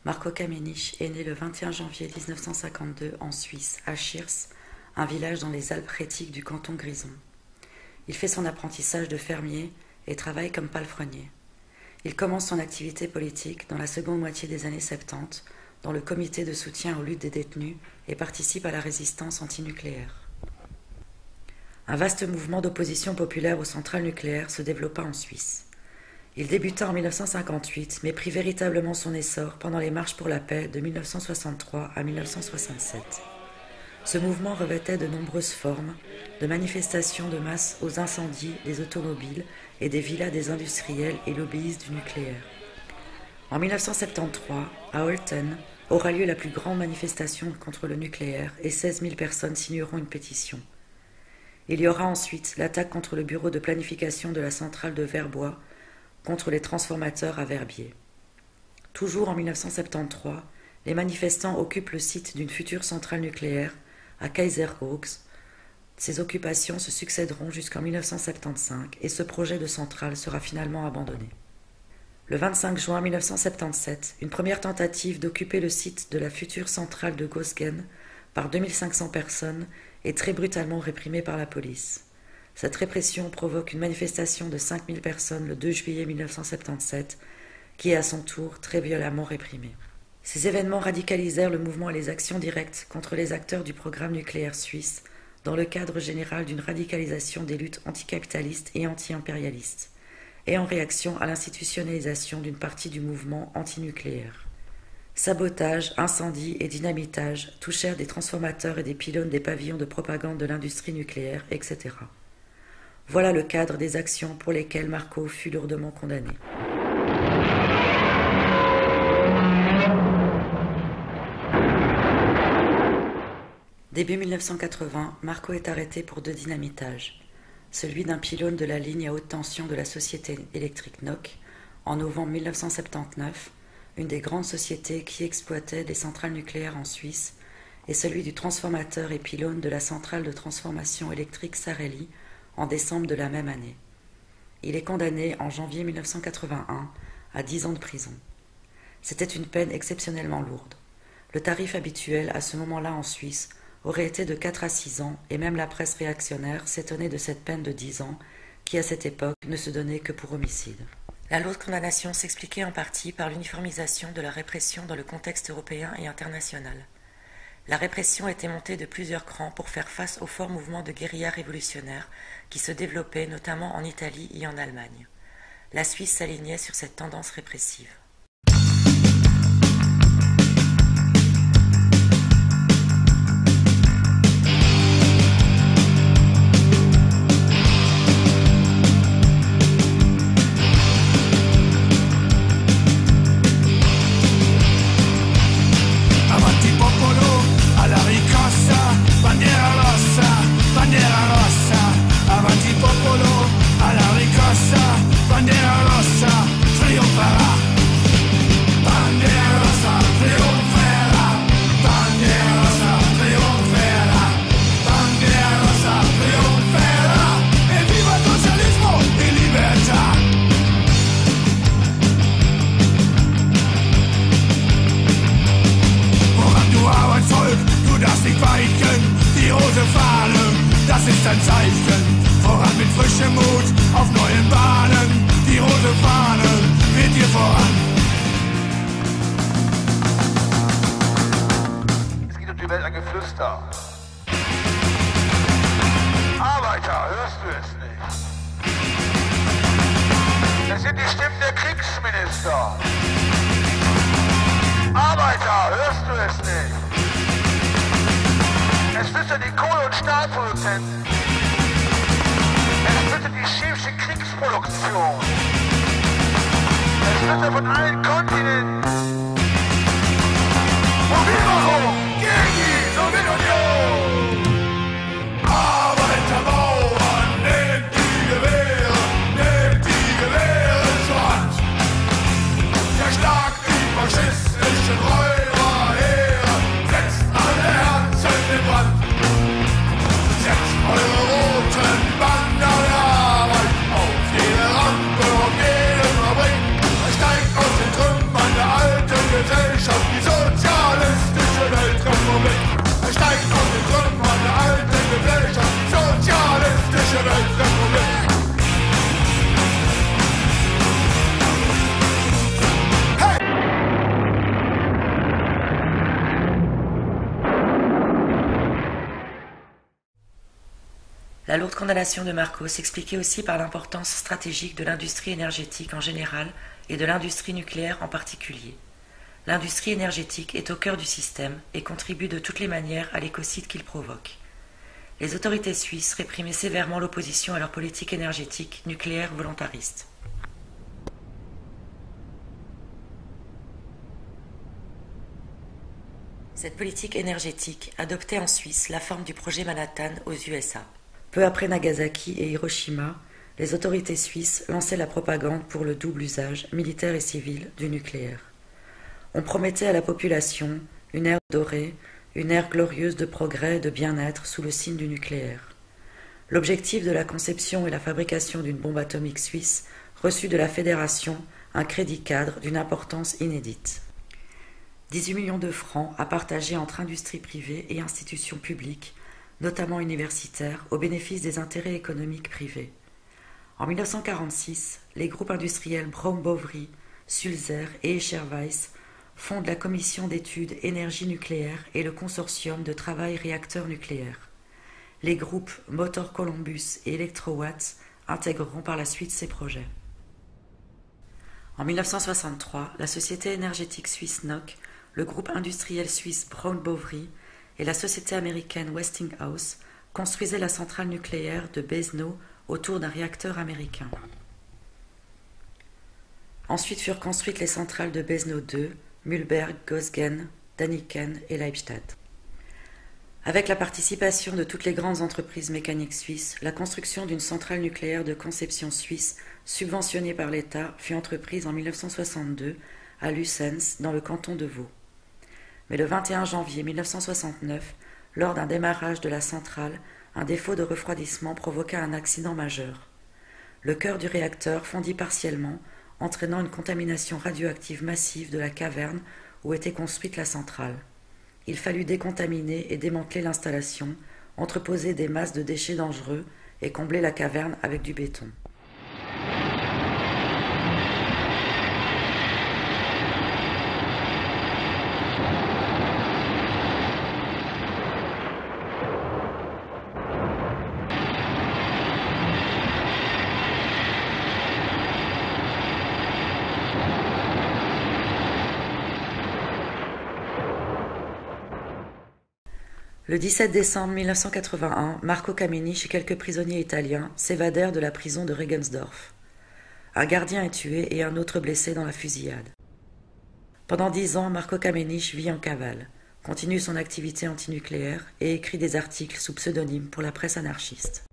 Marco Kamenisch est né le 21 janvier 1952 en Suisse, à Schiers, un village dans les Alpes rhétiques du canton Grison. Il fait son apprentissage de fermier et travaille comme palefrenier. Il commence son activité politique dans la seconde moitié des années 70 dans le comité de soutien aux luttes des détenus et participe à la résistance antinucléaire. Un vaste mouvement d'opposition populaire aux centrales nucléaires se développa en Suisse. Il débuta en 1958, mais prit véritablement son essor pendant les marches pour la paix de 1963 à 1967. Ce mouvement revêtait de nombreuses formes, de manifestations de masse aux incendies des automobiles et des villas des industriels et lobbyistes du nucléaire. En 1973, à Olten, aura lieu la plus grande manifestation contre le nucléaire et 16 000 personnes signeront une pétition. Il y aura ensuite l'attaque contre le bureau de planification de la centrale de Verbois, contre les transformateurs à Verbier. Toujours en 1973, les manifestants occupent le site d'une future centrale nucléaire à Kaiserkox. Ces occupations se succéderont jusqu'en 1975 et ce projet de centrale sera finalement abandonné. Le 25 juin 1977, une première tentative d'occuper le site de la future centrale de Gösgen par 2500 personnes est très brutalement réprimée par la police. Cette répression provoque une manifestation de 5000 personnes le 2 juillet 1977, qui est à son tour très violemment réprimée. Ces événements radicalisèrent le mouvement et les actions directes contre les acteurs du programme nucléaire suisse, dans le cadre général d'une radicalisation des luttes anticapitalistes et anti-impérialistes, et en réaction à l'institutionnalisation d'une partie du mouvement antinucléaire. Sabotage, incendies et dynamitage touchèrent des transformateurs et des pylônes des pavillons de propagande de l'industrie nucléaire, etc. Voilà le cadre des actions pour lesquelles Marco fut lourdement condamné. Début 1980, Marco est arrêté pour 2 dynamitages. Celui d'un pylône de la ligne à haute tension de la société électrique NOC, en novembre 1979, une des grandes sociétés qui exploitait des centrales nucléaires en Suisse, et celui du transformateur et pylône de la centrale de transformation électrique Sarelli, en décembre de la même année. Il est condamné en janvier 1981 à 10 ans de prison. C'était une peine exceptionnellement lourde. Le tarif habituel à ce moment-là en Suisse aurait été de 4 à 6 ans et même la presse réactionnaire s'étonnait de cette peine de 10 ans qui, à cette époque, ne se donnait que pour homicide. La lourde condamnation s'expliquait en partie par l'uniformisation de la répression dans le contexte européen et international. La répression était montée de plusieurs crans pour faire face aux forts mouvements de guérilla révolutionnaires qui se développaient notamment en Italie et en Allemagne. La Suisse s'alignait sur cette tendance répressive. Arbeiter, hörst du es nicht? Das sind die Stimmen der Kriegsminister. Arbeiter, hörst du es nicht? Es flüstern die Kohle- und Stahlproduzenten. Es flüstert die chemische Kriegsproduktion. Es flüstert von allen Kontinenten. Mobilmachung gegen die Sowjetunion! Arbeiter, Bauern, nehmt die Gewehre zur Hand. Verschlagt die faschistischen Räuberheere, setzt alle Herzen in Brand. Setzt eure roten La lourde condamnation de Marco s'expliquait aussi par l'importance stratégique de l'industrie énergétique en général et de l'industrie nucléaire en particulier. L'industrie énergétique est au cœur du système et contribue de toutes les manières à l'écocide qu'il provoque. Les autorités suisses réprimaient sévèrement l'opposition à leur politique énergétique nucléaire volontariste. Cette politique énergétique adoptait en Suisse la forme du projet Manhattan aux USA. Peu après Nagasaki et Hiroshima, les autorités suisses lançaient la propagande pour le double usage, militaire et civil, du nucléaire. On promettait à la population une ère dorée, une ère glorieuse de progrès et de bien-être sous le signe du nucléaire. L'objectif de la conception et la fabrication d'une bombe atomique suisse reçut de la Fédération un crédit cadre d'une importance inédite. 18 millions de francs à partager entre industries privées et institutions publiques, notamment universitaires, au bénéfice des intérêts économiques privés. En 1946, les groupes industriels Braun-Boveri, Sulzer et Escher-Weiss fondent la commission d'études énergie nucléaire et le consortium de travail réacteurs nucléaires. Les groupes Motor Columbus et Electrowatt intégreront par la suite ces projets. En 1963, la société énergétique suisse NOC, le groupe industriel suisse Braun-Boveri et la société américaine Westinghouse construisaient la centrale nucléaire de Bezno autour d'un réacteur américain. Ensuite furent construites les centrales de Bezno II, Mühlberg, Gosgen, Daniken et Leibstadt. Avec la participation de toutes les grandes entreprises mécaniques suisses, la construction d'une centrale nucléaire de conception suisse subventionnée par l'État fut entreprise en 1962 à Lussens, dans le canton de Vaud. Mais le 21 janvier 1969, lors d'un démarrage de la centrale, un défaut de refroidissement provoqua un accident majeur. Le cœur du réacteur fondit partiellement, entraînant une contamination radioactive massive de la caverne où était construite la centrale. Il fallut décontaminer et démanteler l'installation, entreposer des masses de déchets dangereux et combler la caverne avec du béton. Le 17 décembre 1981, Marco Caminich et quelques prisonniers italiens s'évadèrent de la prison de Regensdorf. Un gardien est tué et un autre blessé dans la fusillade. Pendant 10 ans, Marco Caminich vit en cavale, continue son activité antinucléaire et écrit des articles sous pseudonyme pour la presse anarchiste.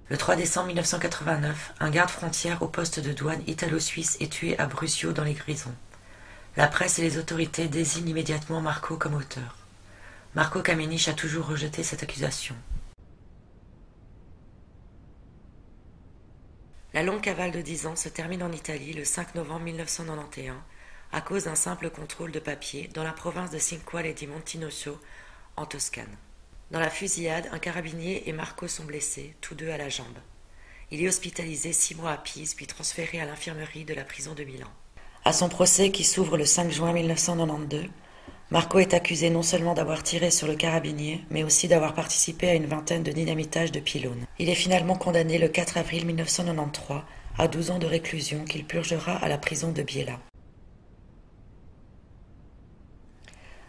Le 3 décembre 1989, un garde-frontière au poste de douane italo-suisse est tué à Brusio dans les Grisons. La presse et les autorités désignent immédiatement Marco comme auteur. Marco Caminich a toujours rejeté cette accusation. La longue cavale de 10 ans se termine en Italie le 5 novembre 1991 à cause d'un simple contrôle de papier dans la province de Cinquale di Montinoso, en Toscane. Dans la fusillade, un carabinier et Marco sont blessés, tous deux à la jambe. Il est hospitalisé 6 mois à Pise, puis transféré à l'infirmerie de la prison de Milan. À son procès, qui s'ouvre le 5 juin 1992, Marco est accusé non seulement d'avoir tiré sur le carabinier, mais aussi d'avoir participé à une vingtaine de dynamitages de pylônes. Il est finalement condamné le 4 avril 1993 à 12 ans de réclusion qu'il purgera à la prison de Biella.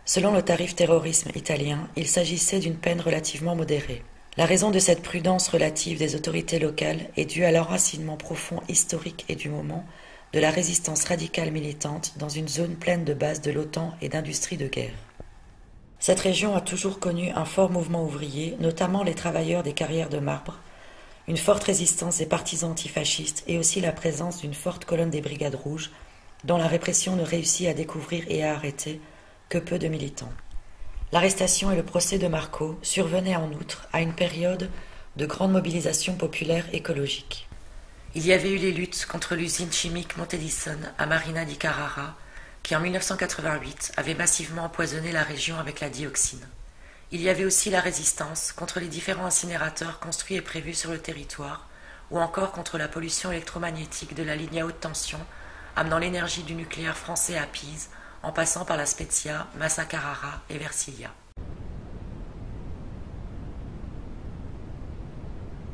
Selon le tarif terrorisme italien, il s'agissait d'une peine relativement modérée. La raison de cette prudence relative des autorités locales est due à l'enracinement profond historique et du moment de la résistance radicale militante dans une zone pleine de bases de l'OTAN et d'industries de guerre. Cette région a toujours connu un fort mouvement ouvrier, notamment les travailleurs des carrières de marbre, une forte résistance des partisans antifascistes et aussi la présence d'une forte colonne des Brigades Rouges, dont la répression ne réussit à découvrir et à arrêter que peu de militants. L'arrestation et le procès de Marco survenaient en outre à une période de grande mobilisation populaire écologique. Il y avait eu les luttes contre l'usine chimique Montedison à Marina di Carrara, qui en 1988 avait massivement empoisonné la région avec la dioxine. Il y avait aussi la résistance contre les différents incinérateurs construits et prévus sur le territoire, ou encore contre la pollution électromagnétique de la ligne à haute tension, amenant l'énergie du nucléaire français à Pise, en passant par la Spezia, Massa Carrara et Versilia.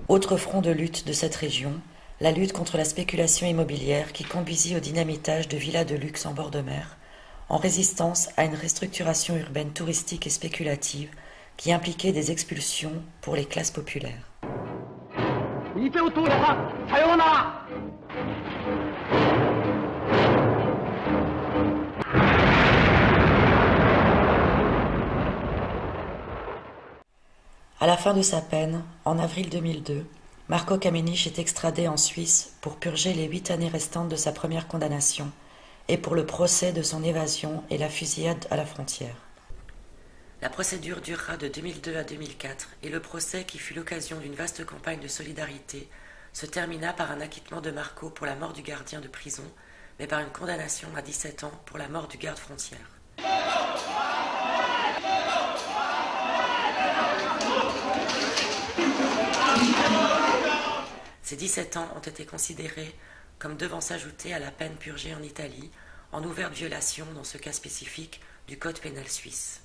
Autre front de lutte de cette région, la lutte contre la spéculation immobilière qui conduisit au dynamitage de villas de luxe en bord de mer, en résistance à une restructuration urbaine touristique et spéculative qui impliquait des expulsions pour les classes populaires. À la fin de sa peine, en avril 2002, Marco Kamenisch est extradé en Suisse pour purger les 8 années restantes de sa première condamnation et pour le procès de son évasion et la fusillade à la frontière. La procédure durera de 2002 à 2004 et le procès, qui fut l'occasion d'une vaste campagne de solidarité, se termina par un acquittement de Marco pour la mort du gardien de prison, mais par une condamnation à 17 ans pour la mort du garde-frontière. Ces 17 ans ont été considérés comme devant s'ajouter à la peine purgée en Italie, en ouverte violation, dans ce cas spécifique, du code pénal suisse.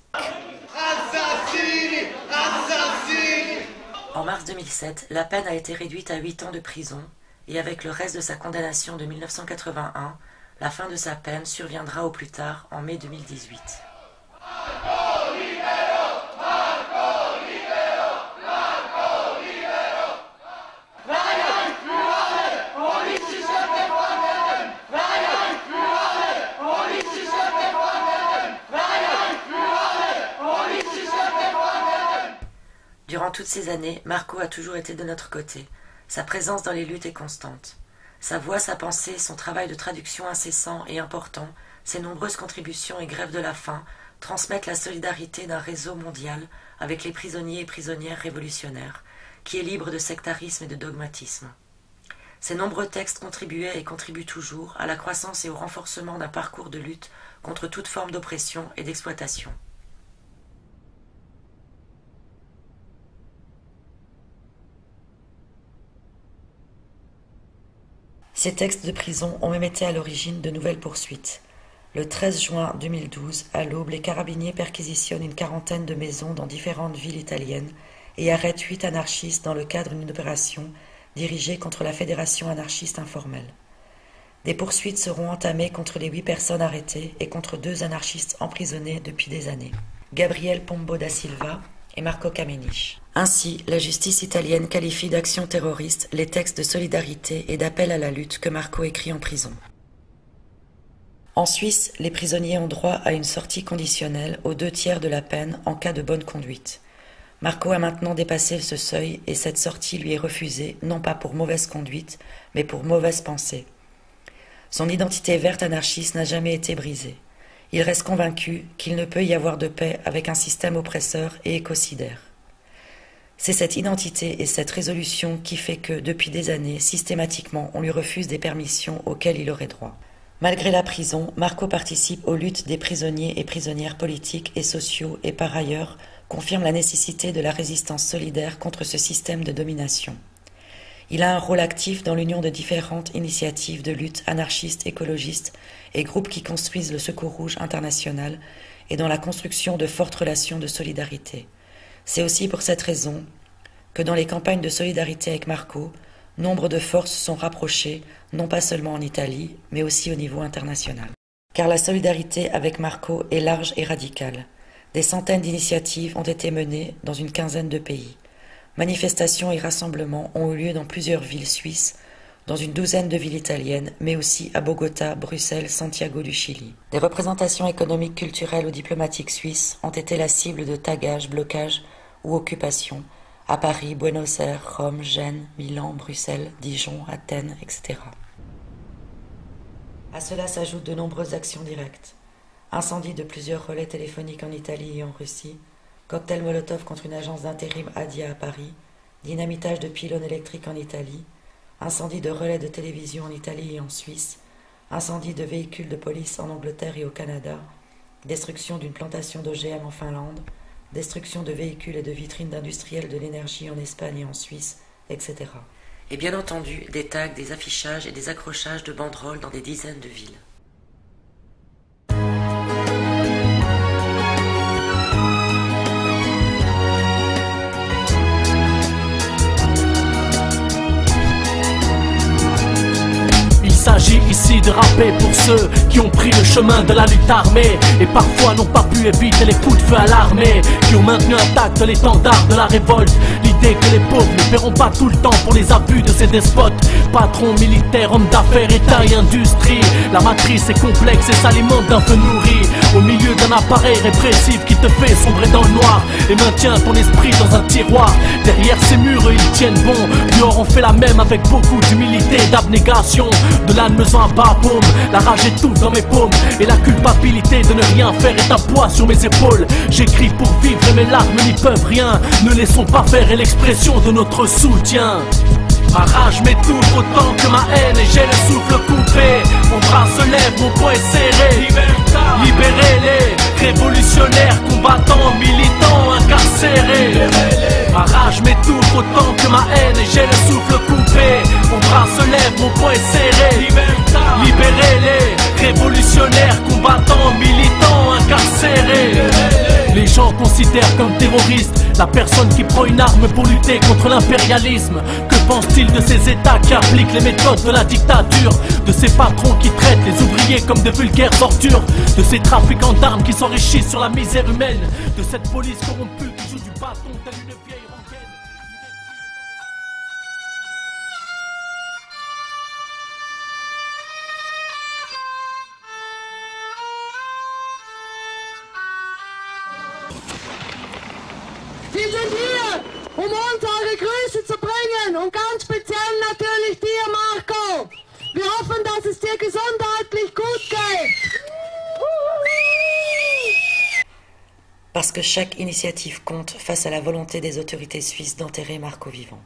En mars 2007, la peine a été réduite à 8 ans de prison, et avec le reste de sa condamnation de 1981, la fin de sa peine surviendra au plus tard, en mai 2018. Durant toutes ces années, Marco a toujours été de notre côté. Sa présence dans les luttes est constante. Sa voix, sa pensée, son travail de traduction incessant et important, ses nombreuses contributions et grèves de la faim transmettent la solidarité d'un réseau mondial avec les prisonniers et prisonnières révolutionnaires, qui est libre de sectarisme et de dogmatisme. Ces nombreux textes contribuaient et contribuent toujours à la croissance et au renforcement d'un parcours de lutte contre toute forme d'oppression et d'exploitation. Ces textes de prison ont même été à l'origine de nouvelles poursuites. Le 13 juin 2012, à l'aube, les carabiniers perquisitionnent une quarantaine de maisons dans différentes villes italiennes et arrêtent 8 anarchistes dans le cadre d'une opération dirigée contre la Fédération anarchiste informelle. Des poursuites seront entamées contre les 8 personnes arrêtées et contre 2 anarchistes emprisonnés depuis des années, Gabriel Pombo da Silva et Marco Kamenisch. Ainsi, la justice italienne qualifie d'action terroriste les textes de solidarité et d'appel à la lutte que Marco écrit en prison. En Suisse, les prisonniers ont droit à une sortie conditionnelle aux 2/3 de la peine en cas de bonne conduite. Marco a maintenant dépassé ce seuil et cette sortie lui est refusée, non pas pour mauvaise conduite, mais pour mauvaise pensée. Son identité verte anarchiste n'a jamais été brisée. Il reste convaincu qu'il ne peut y avoir de paix avec un système oppresseur et écocidaire. C'est cette identité et cette résolution qui fait que, depuis des années, systématiquement, on lui refuse des permissions auxquelles il aurait droit. Malgré la prison, Marco participe aux luttes des prisonniers et prisonnières politiques et sociaux et par ailleurs confirme la nécessité de la résistance solidaire contre ce système de domination. Il a un rôle actif dans l'union de différentes initiatives de lutte anarchistes, écologistes et groupes qui construisent le Secours Rouge international et dans la construction de fortes relations de solidarité. C'est aussi pour cette raison que dans les campagnes de solidarité avec Marco, nombre de forces sont rapprochées, non pas seulement en Italie, mais aussi au niveau international. Car la solidarité avec Marco est large et radicale. Des centaines d'initiatives ont été menées dans une quinzaine de pays. Manifestations et rassemblements ont eu lieu dans plusieurs villes suisses, dans une douzaine de villes italiennes, mais aussi à Bogota, Bruxelles, Santiago du Chili. Des représentations économiques, culturelles ou diplomatiques suisses ont été la cible de tagages, blocages ou occupations à Paris, Buenos Aires, Rome, Gênes, Milan, Bruxelles, Dijon, Athènes, etc. À cela s'ajoutent de nombreuses actions directes. Incendie de plusieurs relais téléphoniques en Italie et en Russie, cocktail Molotov contre une agence d'intérim Adia à Paris, dynamitage de pylônes électriques en Italie, incendie de relais de télévision en Italie et en Suisse, incendie de véhicules de police en Angleterre et au Canada, destruction d'une plantation d'OGM en Finlande, destruction de véhicules et de vitrines d'industriels de l'énergie en Espagne et en Suisse, etc. Et bien entendu, des tags, des affichages et des accrochages de banderoles dans des dizaines de villes. ici de rapper pour ceux qui ont pris le chemin de la lutte armée et parfois n'ont pas pu éviter les coups de feu à l'armée, qui ont maintenu intact l'étendard de la révolte. L'idée que les pauvres ne paieront pas tout le temps pour les abus de ces despotes, patrons, militaires, hommes d'affaires, État et industrie. La matrice est complexe et s'alimente d'un feu nourri au milieu d'un appareil répressif qui te fait sombrer dans le noir et maintient ton esprit dans un tiroir. Derrière ces murs ils tiennent bon, dehors on fait la même avec beaucoup d'humilité et d'abnégation. De là me sent à bas paume, la rage étouffe dans mes paumes et la culpabilité de ne rien faire est un poids sur mes épaules. J'écris pour vivre et mes larmes n'y peuvent rien. Ne laissons pas faire et l'expression de notre soutien. Ma rage m'étouffe autant que ma haine et j'ai le souffle coupé. Mon bras se lève, mon poing est serré. Libérez-les, révolutionnaires, combattants, militants, incarcérés. Ma rage m'étouffe autant que ma haine et j'ai le souffle coupé. Mon bras se lève, mon poing est serré. Libérez-les, révolutionnaires, combattants, militants, incarcérés. Les gens considèrent comme terroriste la personne qui prend une arme pour lutter contre l'impérialisme. Que pense-t-il de ces états qui appliquent les méthodes de la dictature, de ces patrons qui traitent les ouvriers comme de vulgaires ordures, de ces trafiquants d'armes qui s'enrichissent sur la misère humaine, de cette police corrompue qui joue du bâton telle une vieille rengaine? Wir sind hier, um uns eure Grüße zu bringen und ganz speziell natürlich dir, Marco. Wir hoffen, dass es dir gesundheitlich gut geht. Parce que chaque initiative compte face à la volonté des autorités suisses d'enterrer Marco vivant.